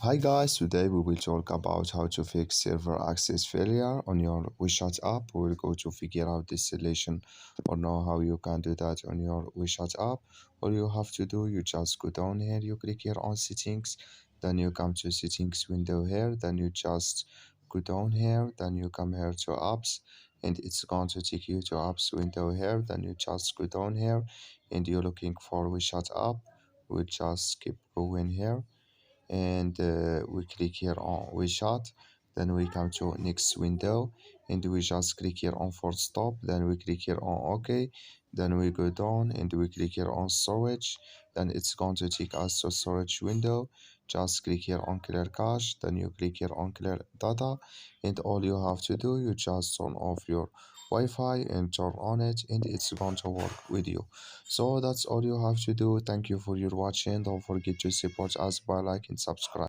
Hi guys, today we will talk about how to fix server access failure on your WeChat app. We will go to figure out this solution or know how you can do that on your WeChat app. All you have to do, you just go down here, you click here on settings, then you come to settings window here, then you just go down here, then you come here to apps, and it's going to take you to apps window here, then you just go down here and you're looking for WeChat app. We just keep going here and we click here on WeChat, then we come to next window and we just click here on force stop, then we click here on OK, then we go down and we click here on storage, then it's going to take us to storage window. Just click here on clear cache, then you click here on clear data, and all you have to do, you just turn off your Wi-Fi and turn on it, and it's going to work with you. So that's all you have to do. Thank you for your watching. Don't forget to support us by like and subscribe.